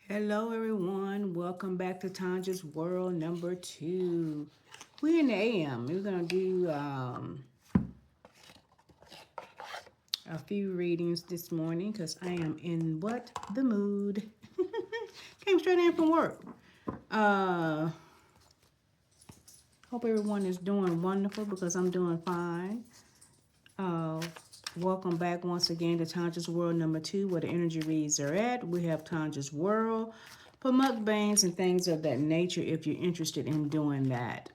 Hello, everyone. Welcome back to Tanja's World number 2. We're in the AM. We're going to do a few readings this morning because I am in what? The mood. Came straight in from work. Uh, Hope everyone is doing wonderful because I'm doing fine. Uh, Welcome back once again to Tanja's World number 2, where the energy reads are at. We have Tanja's World for mukbangs and things of that nature if you're interested in doing that.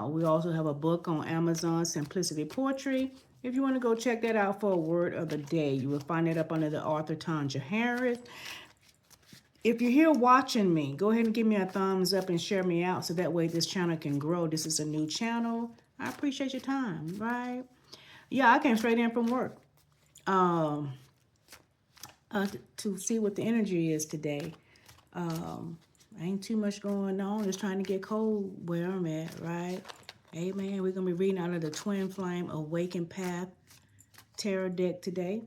We also have a book on Amazon, Simplicity Poetry. If you want to go check that out for a word of the day, you will find it up under the author Tanja Harris. If you're here watching me, go ahead and give me a thumbs up and share me out so that way this channel can grow. This is a new channel. I appreciate your time, right? Yeah, I came straight in from work um, to see what the energy is today. Ain't too much going on. Just trying to get cold where I'm at, right? Amen. We're going to be reading out of the Twin Flame Awakened Path Tarot deck today.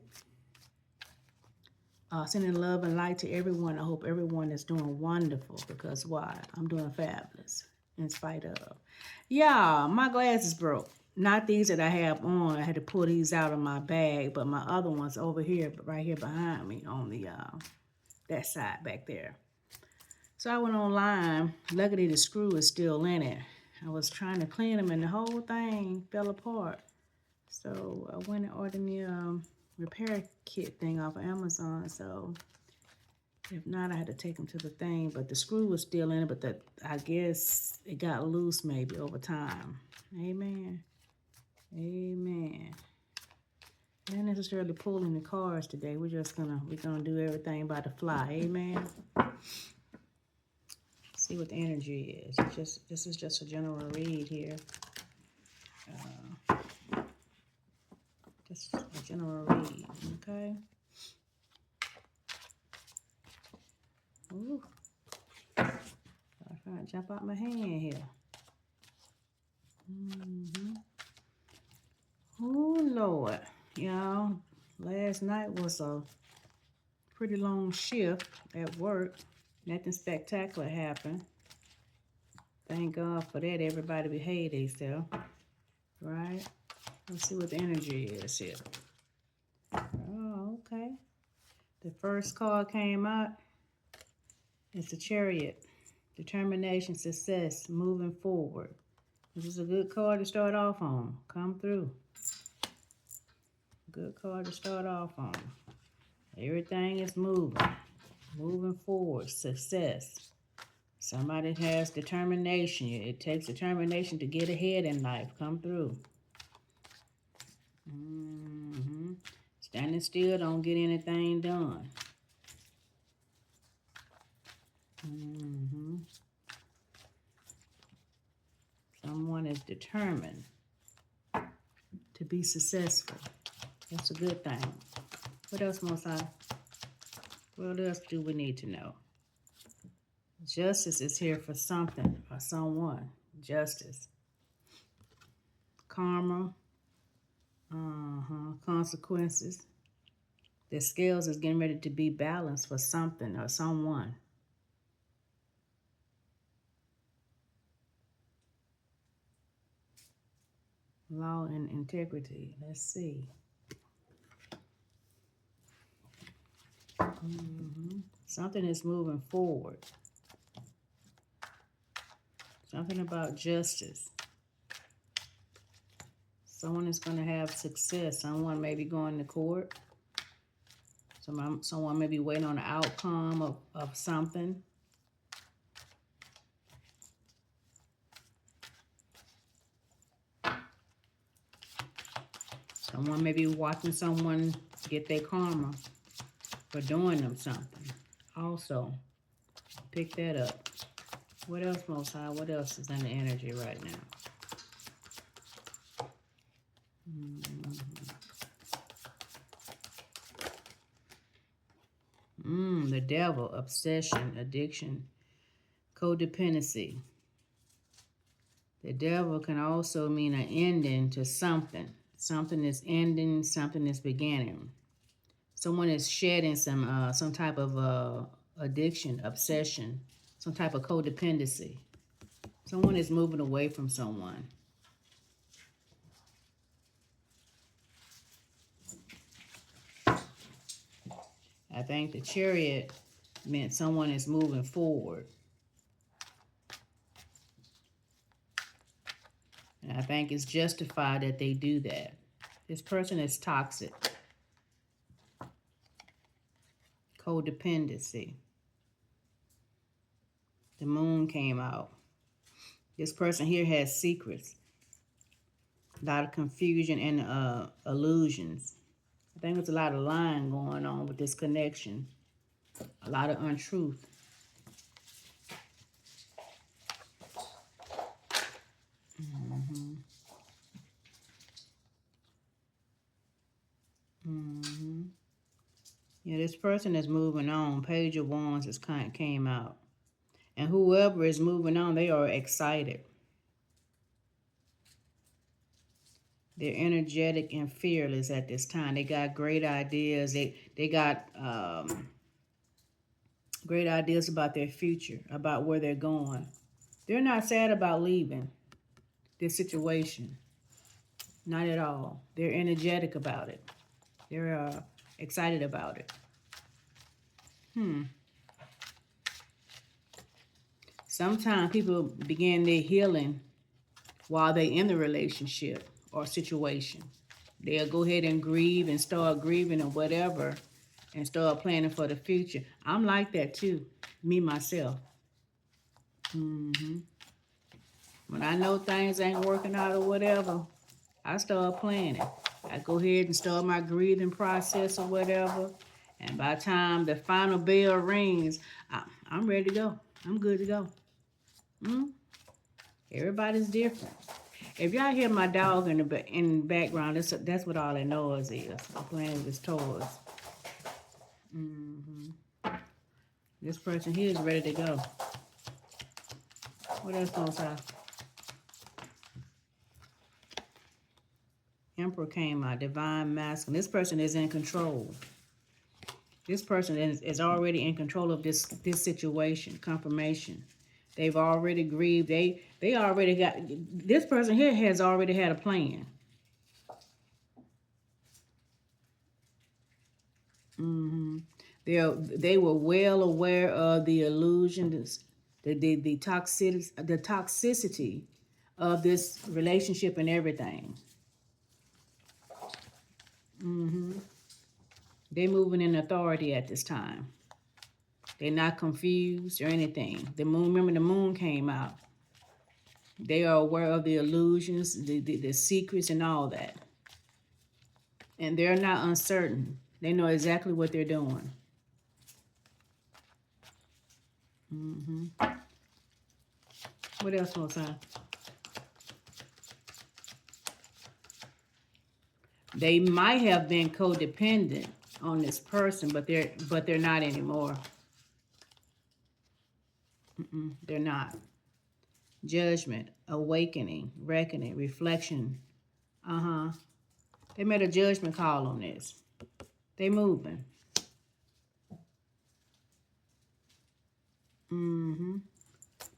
Sending love and light to everyone. I hope everyone is doing wonderful because why? I'm doing fabulous in spite of. Yeah, my glasses broke. Not these that I have on. I had to pull these out of my bag, but my other ones over here, right here behind me on the that side back there. So I went online. Luckily, the screw is still in it. I was trying to clean them, and the whole thing fell apart. So I went and ordered me a repair kit thing off of Amazon. So if not, I had to take them to the thing. But the screw was still in it, but I guess it got loose maybe over time. Amen. Amen. Not necessarily pulling the cards today. We're gonna do everything by the fly. Amen. See what the energy is. This is just a general read here. Just a general read, okay? Ooh, I'm trying to jump out my hand here. Oh Lord, y'all. Last night was a pretty long shift at work. Nothing spectacular happened. Thank God for that. Everybody behaved themselves, right? Let's see what the energy is here. Oh, okay. The first card came out. It's the Chariot. Determination, success, moving forward. This is a good card to start off on. Come through. Good card to start off on. Everything is moving forward, success. Somebody has determination. It takes determination to get ahead in life. Come through. Standing still don't get anything done. Someone is determined to be successful. That's a good thing. What else must I? What else do we need to know? Justice is here for something or someone. Justice. Karma. Consequences. The scales is getting ready to be balanced for something or someone. Law and integrity. Let's see. Something is moving forward. Something about justice. Someone is going to have success. Someone may be going to court. Someone may be waiting on the outcome of something. Someone may be watching someone get their karma for doing them something. Also, pick that up. What else, Most High? What else is in the energy right now? The devil, obsession, addiction, codependency. The devil can also mean an ending to something. Something is ending, something is beginning. Someone is shedding some type of addiction, obsession, some type of codependency. Someone is moving away from someone. I think the Chariot meant someone is moving forward. And I think it's justified that they do that. This person is toxic. Codependency. The Moon came out. This person here has secrets. A lot of confusion and illusions. I think there's a lot of lying going on with this connection. A lot of untruth. Yeah, this person is moving on. Page of Wands has came out. And whoever is moving on, they are excited. They're energetic and fearless at this time. They got great ideas. They got great ideas about their future, about where they're going. They're not sad about leaving this situation. Not at all. They're energetic about it. They're excited about it. Sometimes people begin their healing while they're in the relationship or situation. They'll go ahead and grieve and start grieving or whatever and start planning for the future. I'm like that too, me, myself. When I know things ain't working out or whatever, I start planning. I go ahead and start my grieving process or whatever. And by the time the final bell rings, I'm ready to go. I'm good to go. Everybody's different. If y'all hear my dog in the background, that's what all that noise is. I'm playing with his toys. This person here is ready to go. What else goes on? Emperor came out, Divine Masculine. This person is in control. This person is already in control of this situation, confirmation. They've already grieved. They already got, this person here has already had a plan. They were well aware of the illusion, the toxicity of this relationship and everything. They're moving in authority at this time. They're not confused or anything. The Moon, remember the Moon came out. They are aware of the illusions, the secrets and all that. And they're not uncertain. They know exactly what they're doing. What else was that? They might have been codependent on this person, but they're not anymore. They're not. Judgment, awakening, reckoning, reflection. They made a judgment call on this. They moving.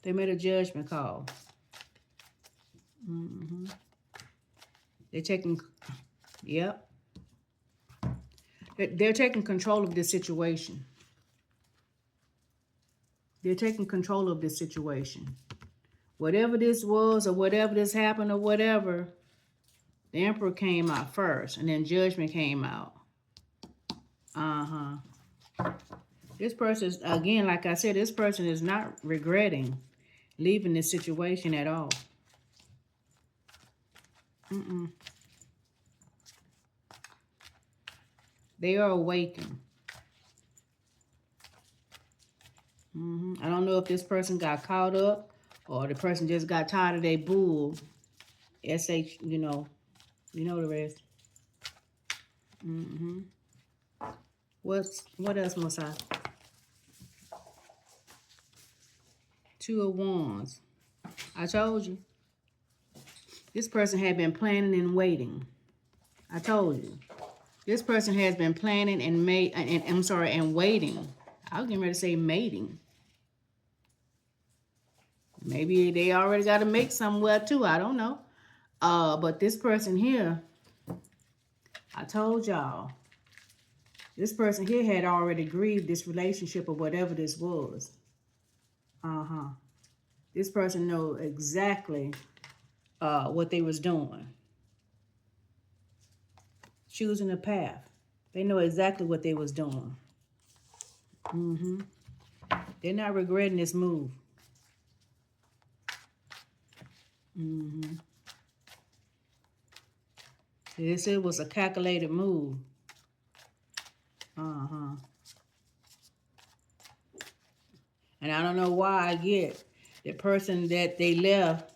They made a judgment call. They're taking, yep. They're taking control of this situation. They're taking control of this situation. Whatever this was or whatever this happened or whatever, the Emperor came out first and then Judgment came out. This person, again, like I said, this person is not regretting leaving this situation at all. They are awakened. I don't know if this person got caught up or the person just got tired of their bull. SH, you know the rest. What else must I? Two of Wands. I told you. This person had been planning and waiting. I told you. This person has been planning and waiting. I was getting ready to say mating. Maybe they already got to mate somewhere too. I don't know. But this person here, I told y'all, this person here had already grieved this relationship or whatever this was. Uh-huh. This person know exactly what they was doing. Choosing a path. They know exactly what they was doing. Mm-hmm. They're not regretting this move. Mm-hmm. This it was a calculated move. Uh-huh. And I don't know why I get the person that they left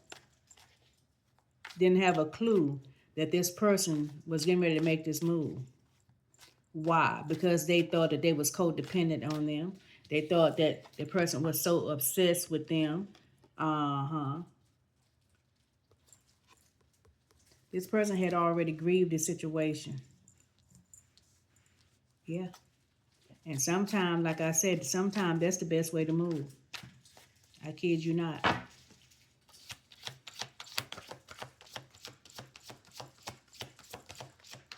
didn't have a clue that this person was getting ready to make this move. Why? Because they thought that they was codependent on them. They thought that the person was so obsessed with them. Uh-huh. This person had already grieved the situation. Yeah. And sometimes, like I said, sometimes that's the best way to move. I kid you not.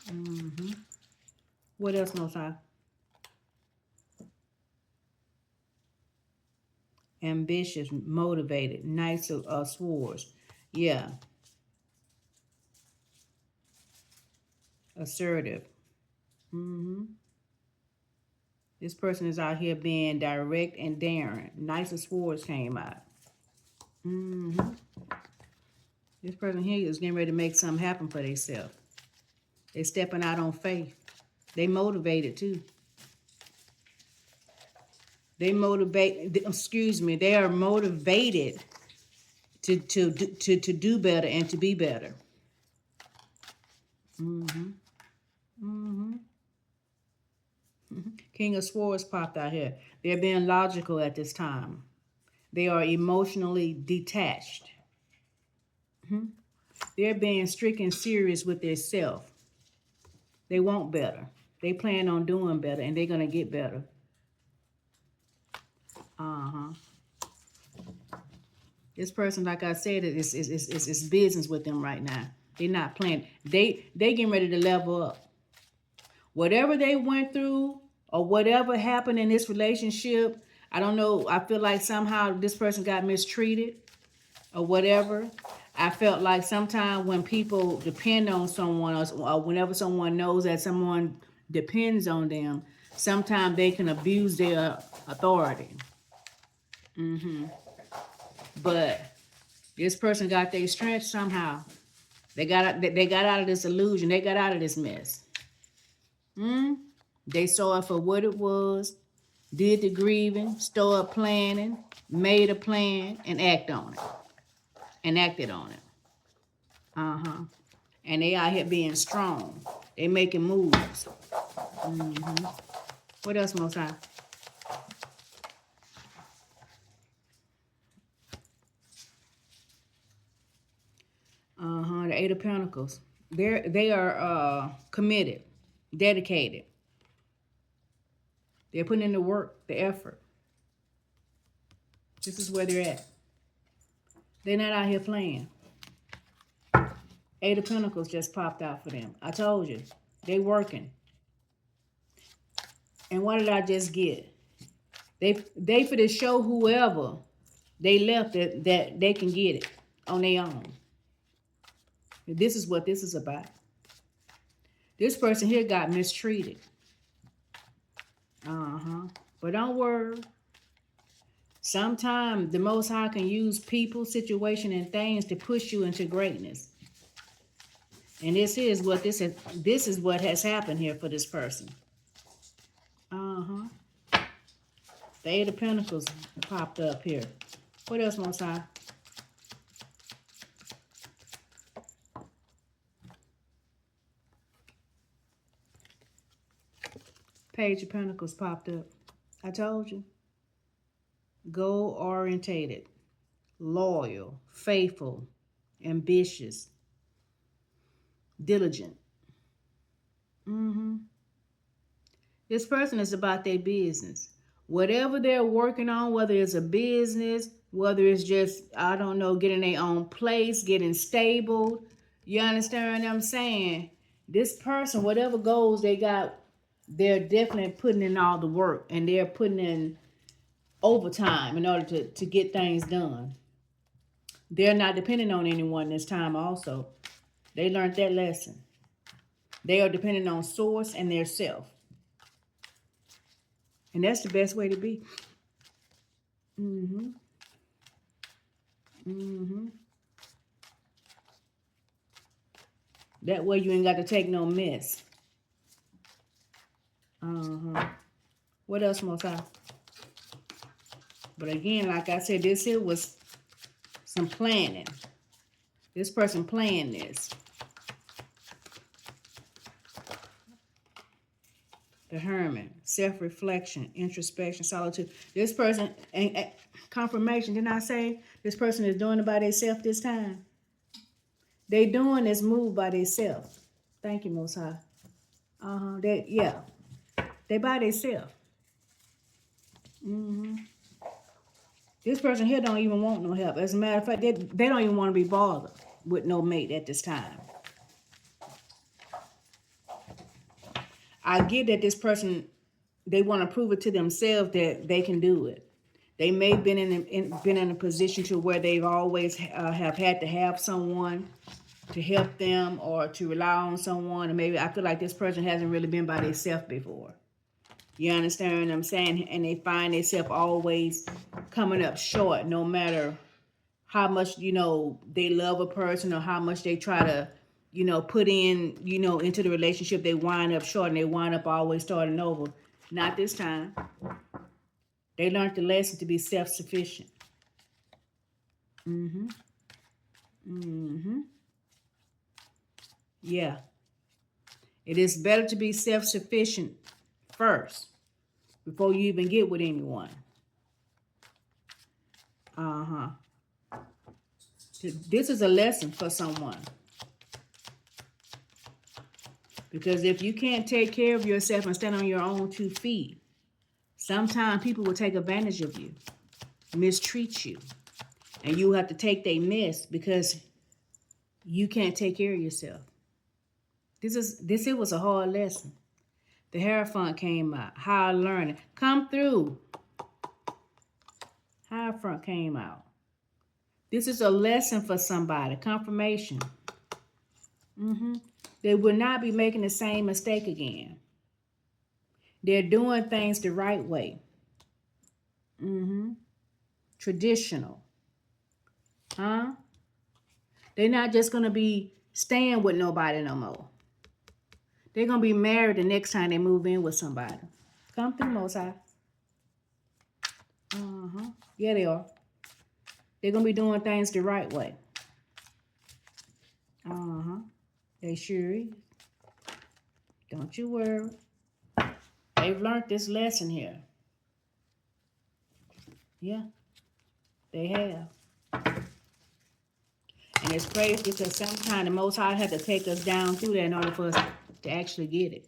Mm-hmm. What else, Most High? Ambitious, motivated, nice swords. Yeah. Assertive. Mm-hmm. This person is out here being direct and daring. Nice of swords came out. Mm-hmm. This person here is getting ready to make something happen for themselves. They stepping out on faith. They motivated too. They are motivated to do better and to be better. Mm-hmm. Mm-hmm. King of Swords popped out here. They're being logical at this time. They are emotionally detached. Mm-hmm. They're being strict and serious with their self. They want better. They plan on doing better, and they're gonna get better. Uh-huh. This person, like I said, is business with them right now. They're not playing. They getting ready to level up. Whatever they went through or whatever happened in this relationship, I don't know. I feel like somehow this person got mistreated or whatever. I felt like sometimes when people depend on someone else, or whenever someone knows that someone depends on them, sometimes they can abuse their authority. Mm-hmm. But this person got their strength somehow. They got out of this illusion. They got out of this mess. They saw it for what it was, did the grieving, started planning, made a plan, and acted on it. Uh-huh. And they out here being strong. They making moves. Mm-hmm. What else, Most High? The Eight of Pentacles. They are committed, dedicated. They're putting in the work, the effort. This is where they're at. They're not out here playing. Eight of Pentacles just popped out for them. I told you. They working. And what did I just get? They for to show whoever they left that they can get it on their own. This is what this is about. This person here got mistreated. But don't worry. Sometimes the Most High can use people, situation, and things to push you into greatness. And this is what has happened here for this person. The Eight of Pentacles popped up here. What else, Most High? Page of Pentacles popped up. I told you. Goal-orientated, loyal, faithful, ambitious, diligent. This person is about their business. Whatever they're working on, whether it's a business, whether it's just, I don't know, getting their own place, getting stable. You understand what I'm saying? This person, whatever goals they got, they're definitely putting in all the work, and they're putting in overtime in order to get things done. They're not depending on anyone this time also. They learned that lesson. They are dependent on source and their self. And that's the best way to be. Mm-hmm. Mm-hmm. That way you ain't got to take no mess. Uh-huh. What else, Most High? But again, like I said, this here was some planning. This person planned this. The Hermit, self-reflection, introspection, solitude. This person, and confirmation, didn't I say this person is doing it by themselves this time? They doing this move by themselves. Thank you, Most High. Yeah. They by themselves. Mm-hmm. This person here don't even want no help. As a matter of fact, they don't even want to be bothered with no mate at this time. I get that this person, they want to prove it to themselves that they can do it. They may have been in a position to where they've always have had to have someone to help them or to rely on someone. And maybe I feel like this person hasn't really been by themselves before. You understand what I'm saying? And they find themselves always coming up short, no matter how much, they love a person or how much they try to, put in, into the relationship. They wind up short and they wind up always starting over. Not this time. They learned the lesson to be self-sufficient. Mm-hmm. Mm-hmm. Yeah. It is better to be self-sufficient first before you even get with anyone. Uh-huh. This is a lesson for someone. Because if you can't take care of yourself and stand on your own 2 feet, sometimes people will take advantage of you, mistreat you, and you have to take their mess because you can't take care of yourself. This was a hard lesson. The Hierophant came out. Higher learning. Come through. Hierophant came out. This is a lesson for somebody. Confirmation. They will not be making the same mistake again. They're doing things the right way. Traditional. Huh? They're not just going to be staying with nobody no more. They're going to be married the next time they move in with somebody. Come through, Most High. Yeah, they are. They're going to be doing things the right way. They sure is. Don't you worry. They've learned this lesson here. Yeah, they have. And it's crazy because sometimes the Most High had to take us down through that in order for us to actually get it.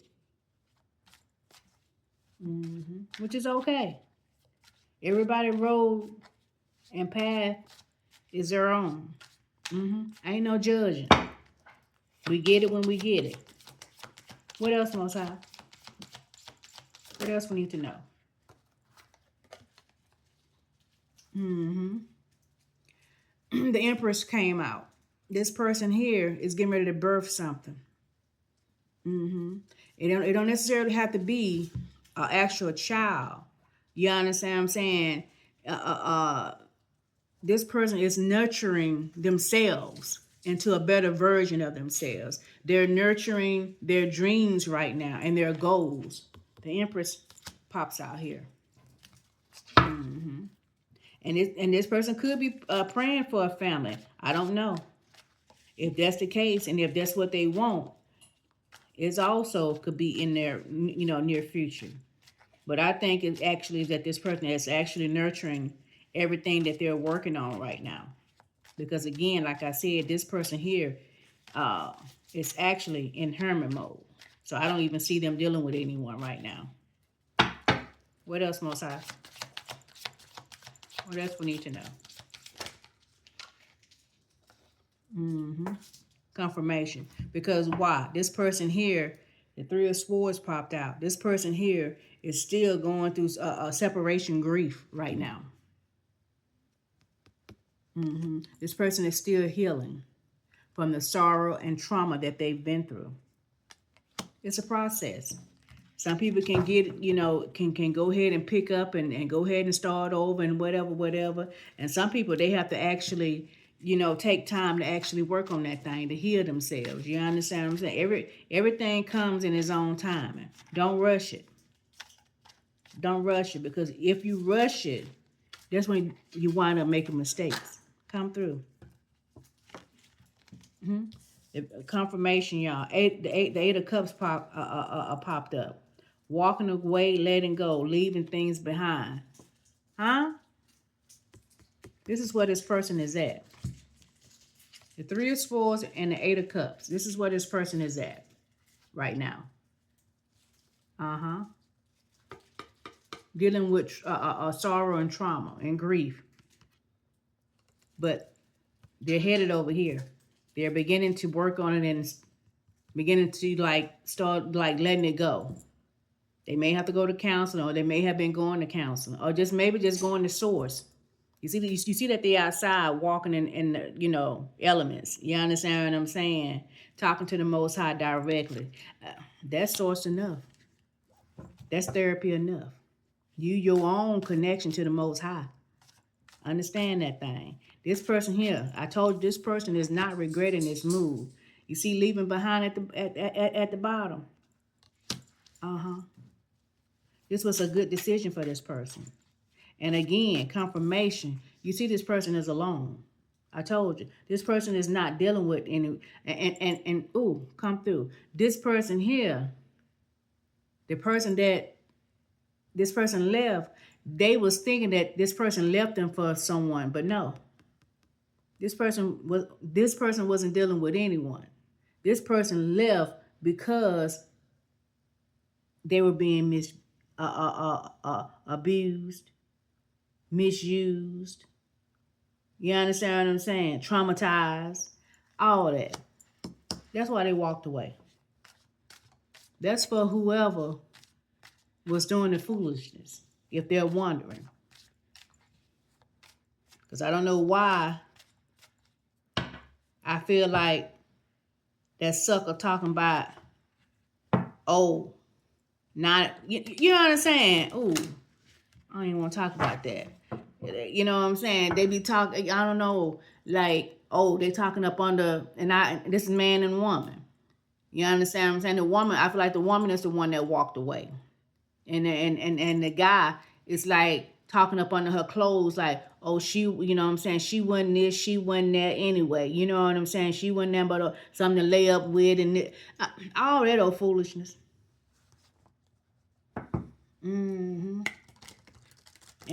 Which is okay. Everybody's road and path is their own. Ain't no judging. We get it when we get it. What else, Most High? What else we need to know? The Empress came out. This person here is getting ready to birth something. It don't necessarily have to be an actual child. You understand what I'm saying? This person is nurturing themselves into a better version of themselves. They're nurturing their dreams right now and their goals. The Empress pops out here. And this person could be praying for a family. I don't know. If that's the case, and if that's what they want, it also could be in their, near future. But I think it actually is that this person is actually nurturing everything that they're working on right now. Because again, like I said, this person here is actually in hermit mode. So I don't even see them dealing with anyone right now. What else, Most High? What else we need to know? Confirmation. Because why? This person here, the Three of Swords popped out. This person here is still going through a separation grief right now. This person is still healing from the sorrow and trauma that they've been through. It's a process. Some people can get, can go ahead and pick up and go ahead and start over and whatever. And some people, they have to actually, take time to actually work on that thing, to heal themselves. You understand what I'm saying? Everything comes in its own timing. Don't rush it. Don't rush it, because if you rush it, that's when you wind up making mistakes. Come through. Confirmation, y'all. The Eight of Cups popped up. Walking away, letting go, leaving things behind. Huh? This is where this person is at. The Three of Swords and the Eight of Cups. This is where this person is at right now. Dealing with sorrow and trauma and grief. But they're headed over here. They're beginning to work on it and beginning to start letting it go. They may have to go to counseling, or they may have been going to counseling, or maybe just going to source. You see that they're outside walking in the, elements. You understand what I'm saying? Talking to the Most High directly. That's source enough. That's therapy enough. Your own connection to the Most High. Understand that thing. This person here, I told you, this person is not regretting this move. You see, leaving behind at the bottom. This was a good decision for this person. And again, confirmation. You see, this person is alone. I told you, this person is not dealing with any, come through. This person here, the person that this person left, they was thinking that this person left them for someone, but no. This person wasn't dealing with anyone. This person left because they were being abused, misused. You understand what I'm saying? Traumatized, all that. That's why they walked away. That's for whoever was doing the foolishness, if they're wondering. Because I don't know why I feel like that sucker talking about, not, you know what I'm saying? Ooh, I don't even want to talk about that. You know what I'm saying? They be talking, I don't know, they talking up under, this is man and woman. You understand what I'm saying? The woman, I feel like the woman is the one that walked away. And the guy is talking up under her clothes she, you know what I'm saying, she wasn't this, she wasn't that anyway. You know what I'm saying? She wasn't that but something to lay up with and all that old foolishness. And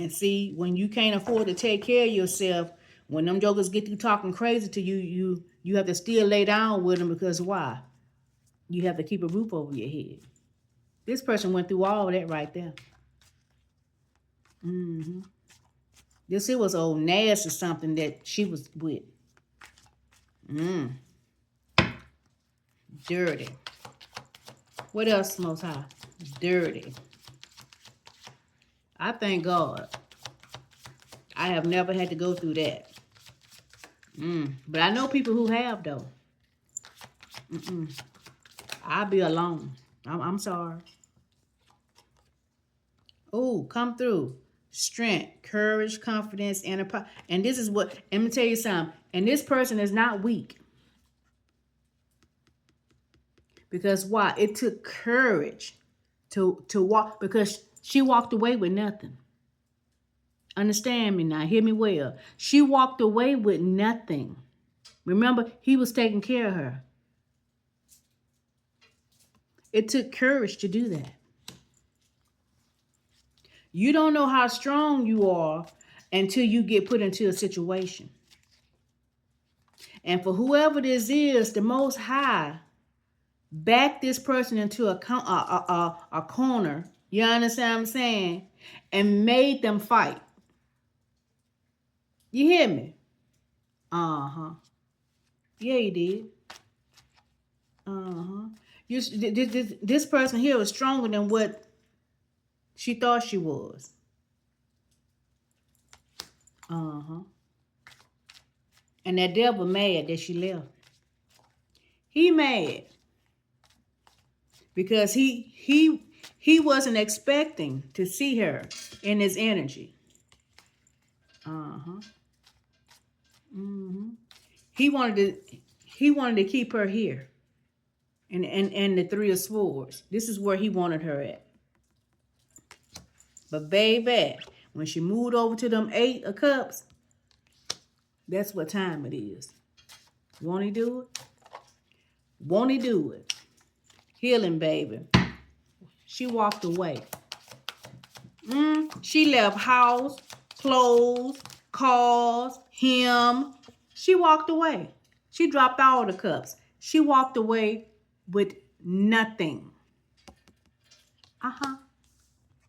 see, when you can't afford to take care of yourself, when them jokers get to talking crazy to you, you have to still lay down with them, because why? You have to keep a roof over your head. This person went through all that right there. This here was old Nash or something that she was with. Dirty. What else, Most High? Dirty. I thank God I have never had to go through that. But I know people who have, though. I'll be alone. I'm sorry. Oh, come through. Strength, courage, confidence, and this is what, let me tell you something. And this person is not weak. Because why? It took courage to walk, because she walked away with nothing. Understand me now. Hear me well. She walked away with nothing. Remember, he was taking care of her. It took courage to do that. You don't know how strong you are until you get put into a situation. And for whoever this is, the Most High back this person into a corner You understand what I'm saying? And made them fight. You hear me? Uh-huh. Yeah, you did. Uh-huh. This person here was stronger than what she thought she was. Uh-huh. And that devil mad that she left. He mad because he wasn't expecting to see her in his energy. Uh-huh. Mm-hmm. He wanted to keep her here. And the Three of Swords. This is where he wanted her at. But baby, when she moved over to them Eight of Cups, that's what time it is. Won't he do it? Won't he do it? Healing, baby. She walked away. She left house, clothes, cars, him. She walked away. She dropped all the cups. She walked away with nothing. Uh-huh.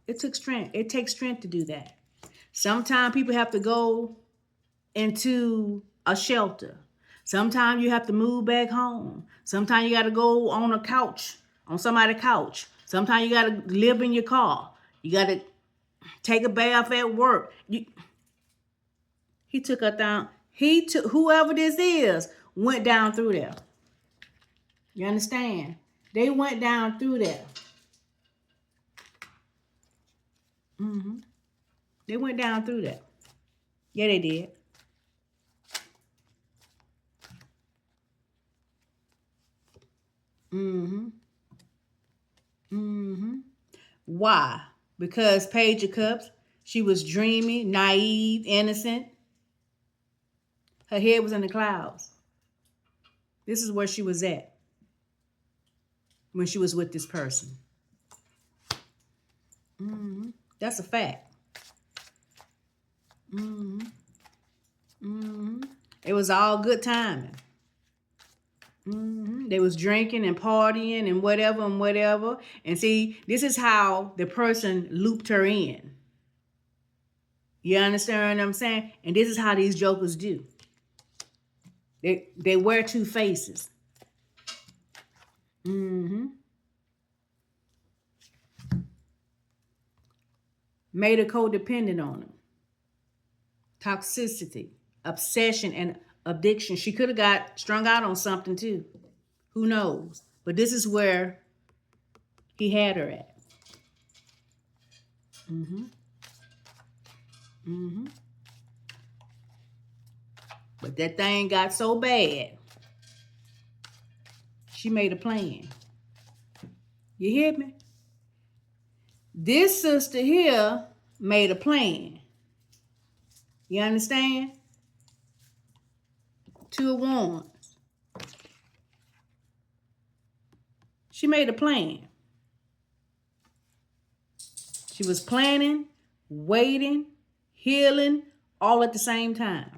It took strength. It takes strength to do that. Sometimes people have to go into a shelter. Sometimes you have to move back home. Sometimes you got to go on a couch, on somebody's couch. Sometimes you got to live in your car. You got to take a bath at work. He took her down. He took, whoever this is, went down through there. You understand? They went down through there. Mm-hmm. They went down through there. Yeah, they did. Mm-hmm. Mm-hmm. Why? Because Page of Cups, she was dreamy, naive, innocent. Her head was in the clouds. This is where she was at when she was with this person. Mm-hmm. That's a fact. Mm-hmm. Mm-hmm. It was all good timing. Mm-hmm. They was drinking and partying and whatever and whatever. And see, this is how the person looped her in. You understand what I'm saying? And this is how these jokers do. They wear two faces. Mm-hmm. Made her codependent on him. Toxicity, obsession, and addiction. She could have got strung out on something too. Who knows? But this is where he had her at. Mm-hmm. Mm-hmm. But that thing got so bad, she made a plan. You hear me? This sister here made a plan. You understand? Two of Wands. She made a plan. She was planning, waiting, healing, all at the same time.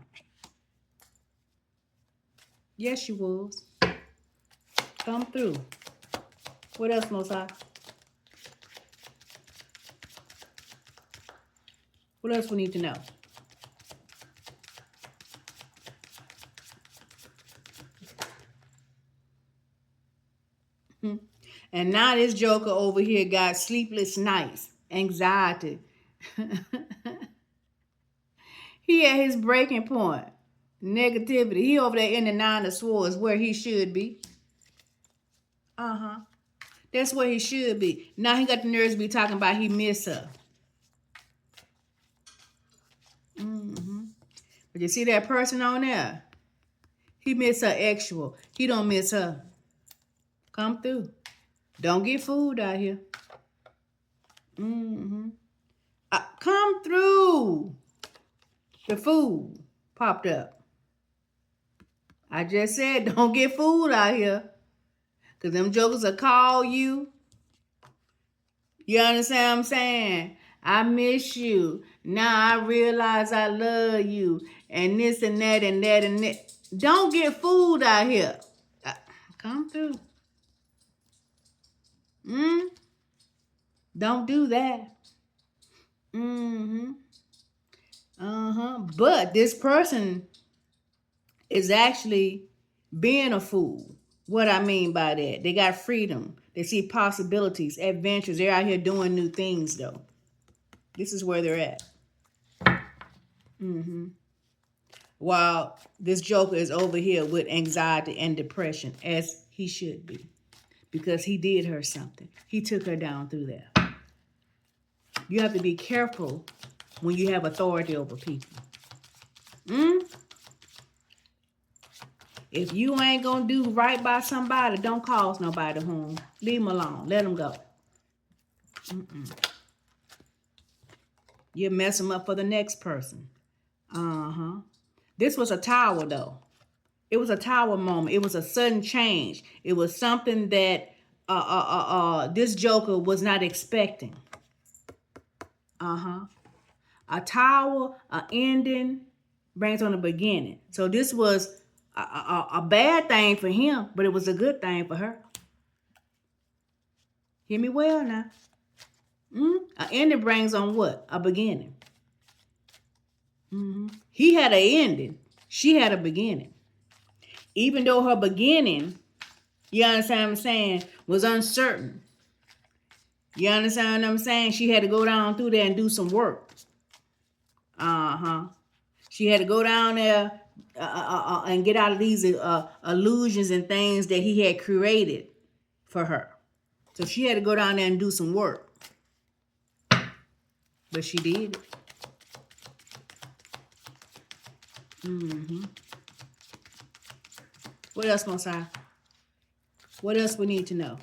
Yes, she was. Come through. What else, Most High? What else we need to know? And now this joker over here got sleepless nights, anxiety. He at his breaking point. Negativity. He over there in the Nine of Swords where he should be. Uh-huh. That's where he should be. Now he got the nerves to be talking about he miss her. Mm-hmm. But you see that person on there? He miss her actual. He don't miss her. Come through. Don't get fooled out here. Mm-hmm. Come through. The food popped up. I just said don't get fooled out here. Because them jokers will call you. You understand what I'm saying? I miss you. Now I realize I love you. And this and that and that and that. Don't get fooled out here. Come through. Don't do that. Mm-hmm. Uh-huh. But this person is actually being a fool. What I mean by that, they got freedom. They see possibilities, adventures. They're out here doing new things, though. This is where they're at. Mm-hmm. While this joker is over here with anxiety and depression, as he should be, because he did her something. He took her down through there. You have to be careful when you have authority over people. If you ain't gonna do right by somebody, don't cause nobody harm. Leave them alone. Let them go. You mess them up for the next person. This was a tower, though. It was a tower moment. It was a sudden change. It was something that this joker was not expecting. A tower, an ending, brings on a beginning. So this was a bad thing for him, but it was a good thing for her. Hear me well now. An ending brings on what? A beginning. He had an ending. She had a beginning. Even though her beginning, you understand what I'm saying, was uncertain. You understand what I'm saying? She had to go down through there and do some work. She had to go down there and get out of these illusions and things that he had created for her. So she had to go down there and do some work. But she did it. What else, Mosiah? What else we need to know?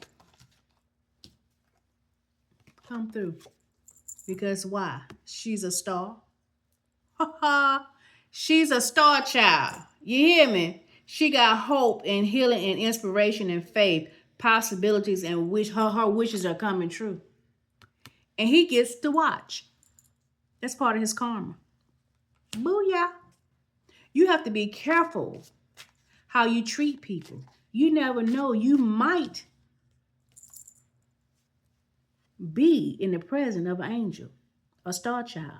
Come through. Because why? She's a star. She's a star child. You hear me? She got hope and healing and inspiration and faith, possibilities, and wish her wishes are coming true. And he gets to watch. That's part of his karma. Booyah. You have to be careful how you treat people. You never know. You might be in the presence of an angel, a star child.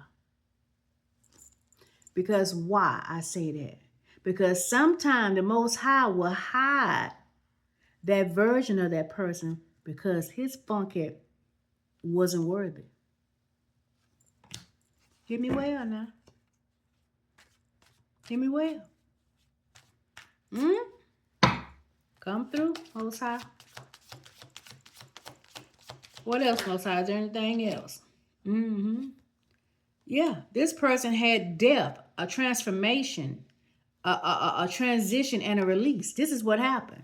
Because why I say that? Because sometimes the Most High will hide that version of that person because his funkhead wasn't worthy. Hear me well now. Hear me well. Come through, Most High. What else, Most High? Is there anything else? Yeah, this person had death, a transformation, a transition, and a release. This is what happened.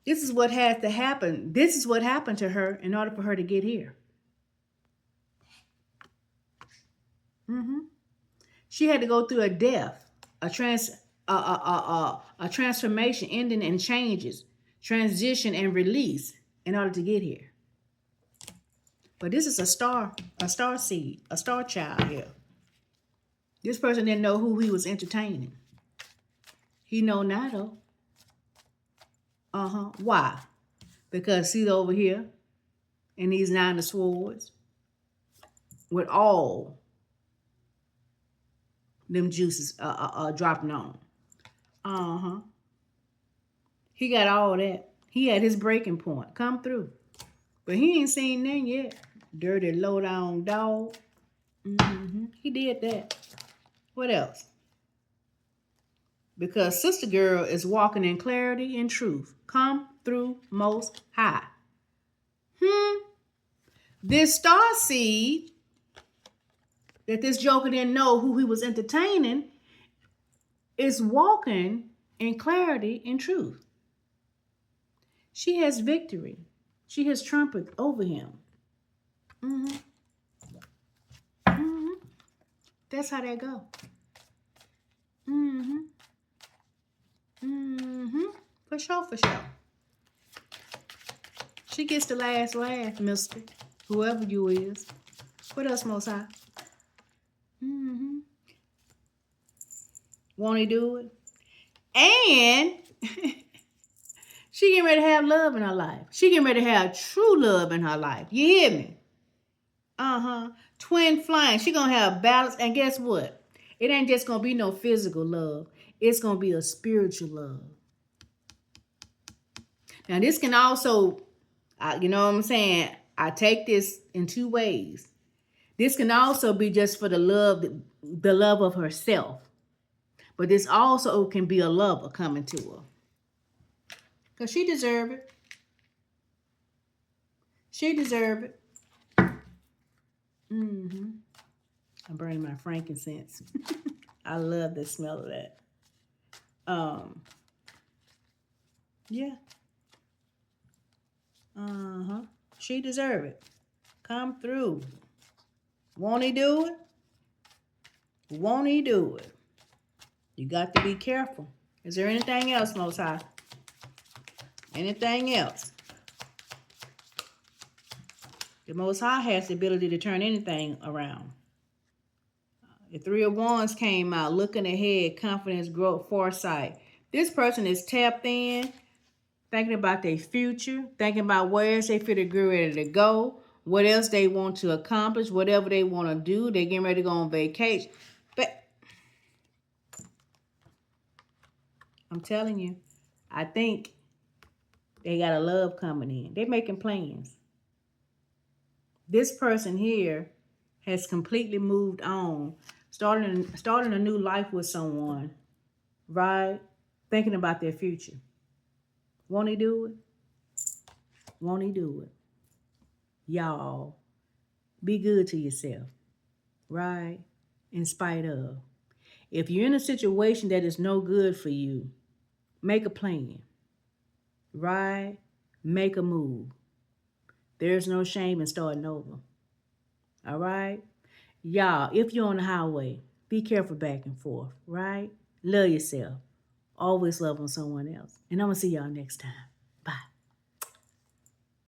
This is what had to happen. This is what happened to her in order for her to get here. She had to go through a death, a transformation, ending and changes, transition and release in order to get here. But this is a star seed, a star child here. This person didn't know who he was entertaining. He know now though. Why? Because he's over here and these 9 of swords with all them juices dropping on. He got all that. He had his breaking point. Come through. But he ain't seen nothing yet. Dirty, low-down dog. He did that. What else? Because Sister Girl is walking in clarity and truth. Come through Most High. This star seed that this joker didn't know who he was entertaining is walking in clarity and truth. She has victory. She has trumpet over him. That's how that go. For sure. She gets the last laugh, mister. Whoever you is. What else, Most High? Won't he do it? And She getting ready to have love in her life. She getting ready to have true love in her life. You hear me? Twin flying. She gonna have balance. And guess what? It ain't just gonna be no physical love. It's gonna be a spiritual love. Now this can also, you know what I'm saying? I take this in two ways. This can also be just for the love of herself. But this also can be a lover coming to her. Because she deserve it. She deserve it. I'm burning my frankincense. I love the smell of that. Yeah. She deserve it. Come through. Won't he do it? Won't he do it? You got to be careful. Is there anything else, Most High? Anything else? The Most High has the ability to turn anything around. The Three of Wands came out, looking ahead, confidence, growth, foresight. This person is tapped in, thinking about their future, thinking about where else they feel to get ready to go, what else they want to accomplish, whatever they want to do. They're getting ready to go on vacation. But I'm telling you, I think they got a love coming in. They're making plans. This person here has completely moved on, starting a new life with someone, right? Thinking about their future. Won't he do it? Won't he do it? Y'all, be good to yourself, right? In spite of. If you're in a situation that is no good for you, make a plan, right? Make a move. There's no shame in starting over, all right? Y'all, if you're on the highway, be careful back and forth, right? Love yourself. Always love on someone else. And I'm going to see y'all next time.